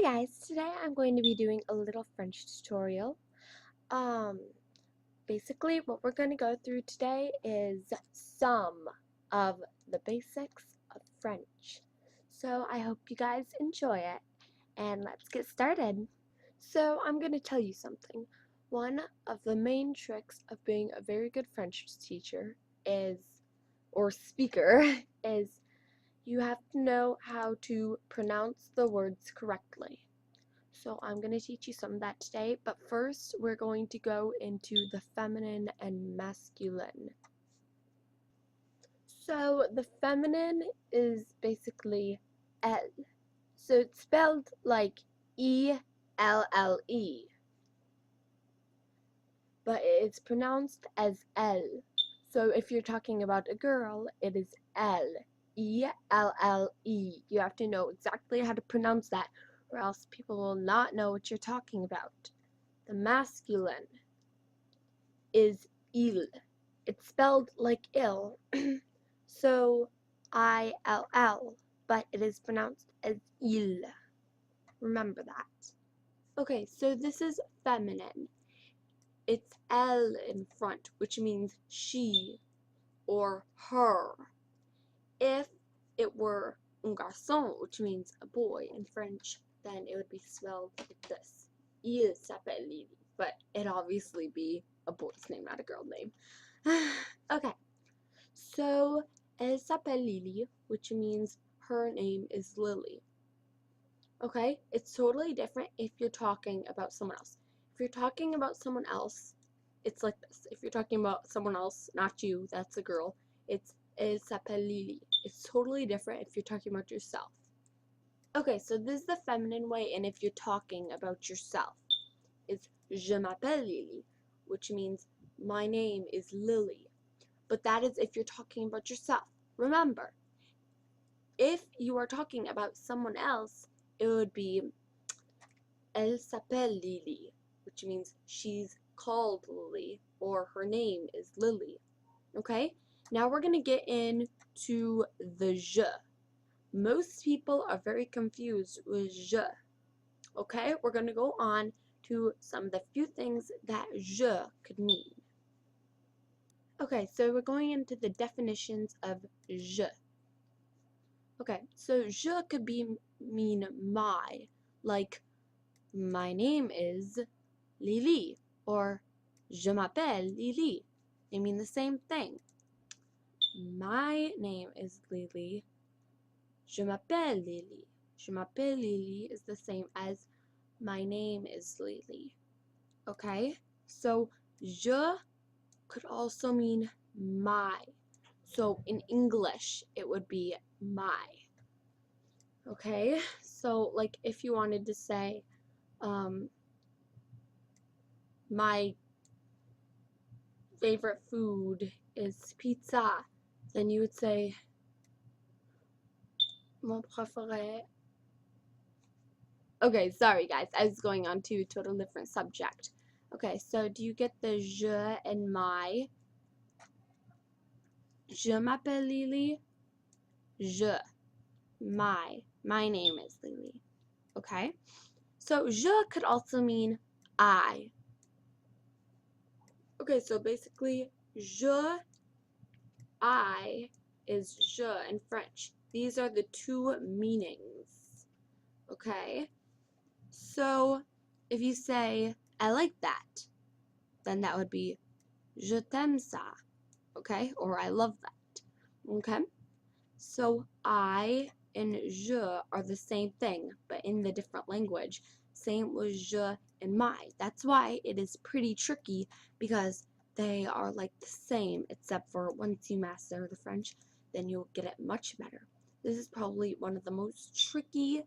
Hi guys, today I'm going to be doing a little French tutorial. Um, Basically what we're going to go through today is some of the basics of French. So I hope you guys enjoy it and let's get started. So I'm going to tell you something. One of the main tricks of being a very good French teacher or speaker, is you have to know how to pronounce the words correctly. So I'm going to teach you some of that today, but first we're going to go into the feminine and masculine. So the feminine is basically L. So it's spelled like E-L-L-E, but it's pronounced as L. So if you're talking about a girl, it is L. E-L-L-E. You have to know exactly how to pronounce that, or else people will not know what you're talking about. The masculine is il. It's spelled like ill, so I-L-L, but it is pronounced as il. Remember that. Okay, so this is feminine. It's L in front, which means she or her. If it were un garçon, which means a boy in French, then it would be spelled like this. Il s'appelle Lily, but it'd obviously be a boy's name, not a girl name. Okay, so elle s'appelle Lily, which means her name is Lily. Okay, it's totally different if you're talking about someone else. If you're talking about someone else, it's like this. If you're talking about someone else, not you, that's a girl, it's elle s'appelle Lily. It's totally different if you're talking about yourself. Okay, so this is the feminine way, and if you're talking about yourself, it's je m'appelle Lily, which means my name is Lily. But that is if you're talking about yourself. Remember, if you are talking about someone else, it would be elle s'appelle Lily, which means she's called Lily, or her name is Lily. Okay? Now we're going to get into the je. Most people are very confused with je. Okay? We're going to go on to some of the few things that je could mean. Okay, so we're going into the definitions of je. Okay, so je could mean my, like my name is Lily, or je m'appelle Lily. They mean the same thing. My name is Lily. Je m'appelle Lily. Je m'appelle Lily is the same as my name is Lily. Okay? So je could also mean my. So in English, it would be my. Okay? So like if you wanted to say my favorite food is pizza, then you would say mon préféré. Okay, sorry guys, I was going on to a total different subject. Okay, so do you get the je and my? Je m'appelle Lily. Je. My name is Lily. Okay? So je could also mean I. Okay, so basically je, I is je in French. These are the two meanings. Okay? So if you say I like that, then that would be je t'aime ça. Okay? Or I love that. Okay? So I and je are the same thing, but in the different language. Same with je and my. That's why it is pretty tricky, because they are like the same, except for once you master the French, then you'll get it much better. This is probably one of the most tricky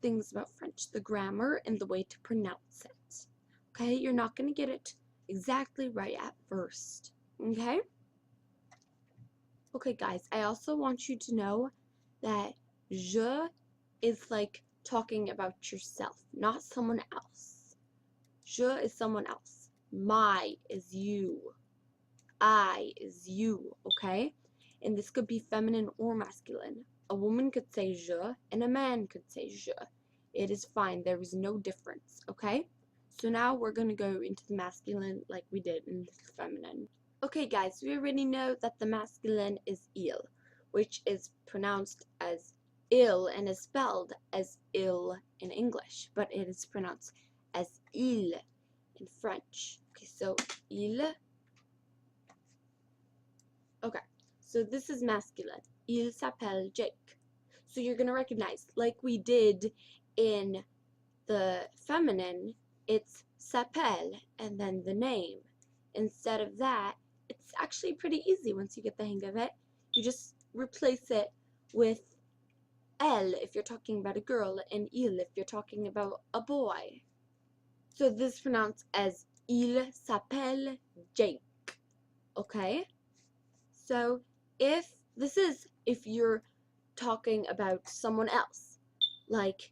things about French, the grammar and the way to pronounce it. Okay, you're not going to get it exactly right at first. Okay? Okay guys, I also want you to know that je is like talking about yourself, not someone else. Je is someone else. My is you. I is you, okay? And this could be feminine or masculine. A woman could say je, and a man could say je. It is fine. There is no difference, okay? So now we're going to go into the masculine like we did in the feminine. Okay, guys, we already know that the masculine is il, which is pronounced as ill and is spelled as ill in English, but it is pronounced as il in French. Okay, so il. Okay, so this is masculine. Il s'appelle Jake. So you're going to recognize, like we did in the feminine, it's s'appelle and then the name. Instead of that, it's actually pretty easy once you get the hang of it. You just replace it with elle if you're talking about a girl and il if you're talking about a boy. So this is pronounced as il s'appelle Jake. Okay? So if you're talking about someone else, like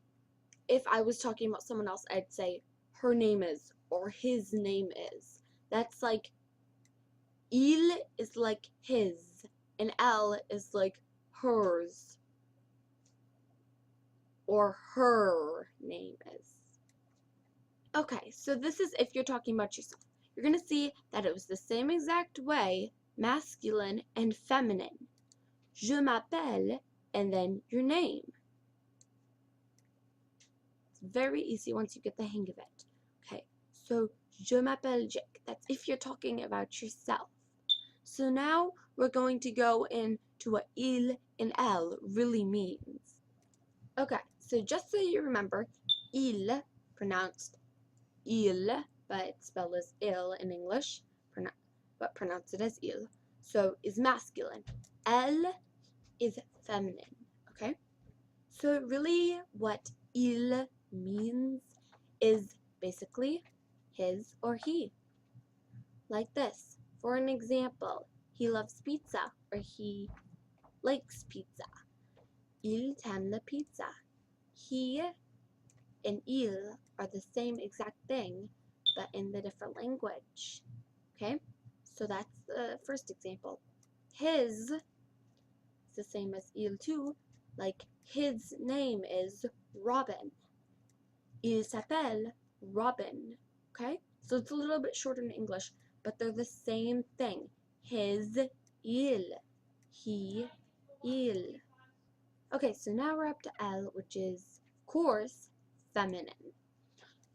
if I was talking about someone else, I'd say her name is or his name is. That's like il is like his and elle is like hers or her name is. Okay, so this is if you're talking about yourself. You're going to see that it was the same exact way, masculine and feminine. Je m'appelle and then your name. It's very easy once you get the hang of it. Okay, so je m'appelle Jake. That's if you're talking about yourself. So now we're going to go into what il and elle really means. Okay, so just so you remember, il, pronounced il, but spelled as ill in English, but pronounce it as il, so is masculine. Elle is feminine, okay? So really what il means is basically his or he. Like this. For an example, he loves pizza or he likes pizza. Il t'aime la pizza. He and il are the same exact thing, but in the different language. Okay? So that's the first example. His is the same as il too. Like his name is Robin. Il s'appelle Robin. Okay? So it's a little bit shorter in English, but they're the same thing. His, il. He, il. Okay, so now we're up to elle, which is, of course, feminine.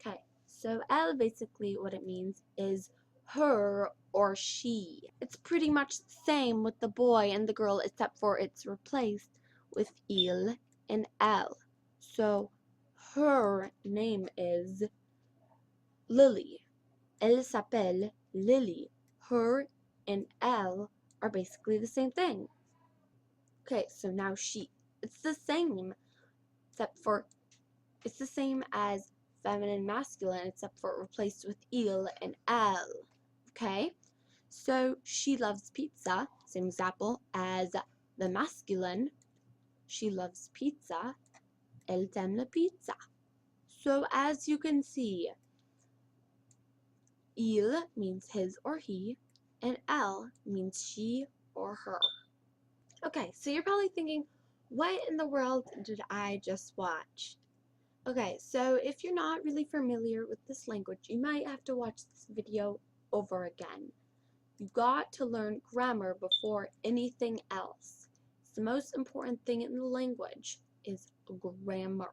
Okay, so elle basically what it means is her or she. It's pretty much the same with the boy and the girl except for it's replaced with il and elle. So her name is Lily. Elle s'appelle Lily. Her and elle are basically the same thing. Okay, so now she. It's the same except for it's the same as feminine masculine except for it replaced with il and elle. Okay? So she loves pizza, same example as the masculine. She loves pizza. Elle t'aime la pizza. So as you can see, il means his or he, and elle means she or her. Okay, so you're probably thinking, what in the world did I just watch? Okay, so if you're not really familiar with this language, you might have to watch this video over again. You got to learn grammar before anything else. It's the most important thing in the language is grammar,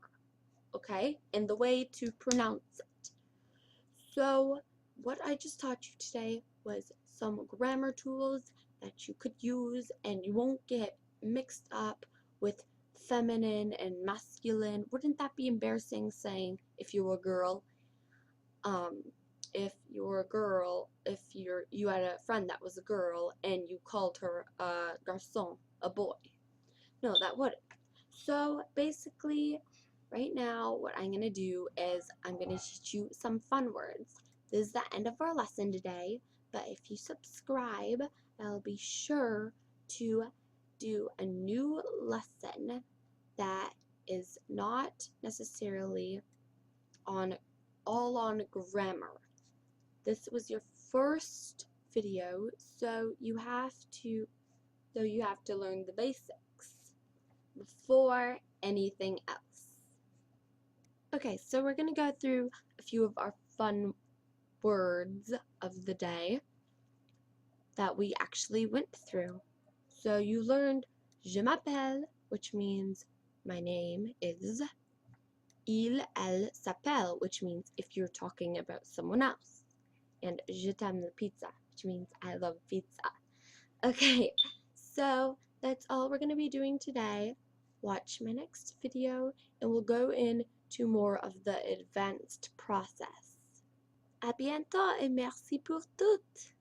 okay? And the way to pronounce it. So, what I just taught you today was some grammar tools that you could use and you won't get mixed up with feminine and masculine. Wouldn't that be embarrassing saying if you were a girl? If you were a girl, if you had a friend that was a girl and you called her a garçon, a boy. No, that wouldn't. So basically, right now, what I'm going to do is I'm going to teach you some fun words. This is the end of our lesson today, but if you subscribe, I'll be sure to do a new lesson that is not necessarily all on grammar. This was your first video, so you have to learn the basics. before anything else. Okay, so we're going to go through a few of our fun words of the day that we actually went through. So you learned je m'appelle, which means my name is. Il, elle s'appelle, which means if you're talking about someone else. And je t'aime la pizza, which means I love pizza. Okay, so that's all we're going to be doing today. Watch my next video and we'll go into more of the advanced process. À bientôt et merci pour tout!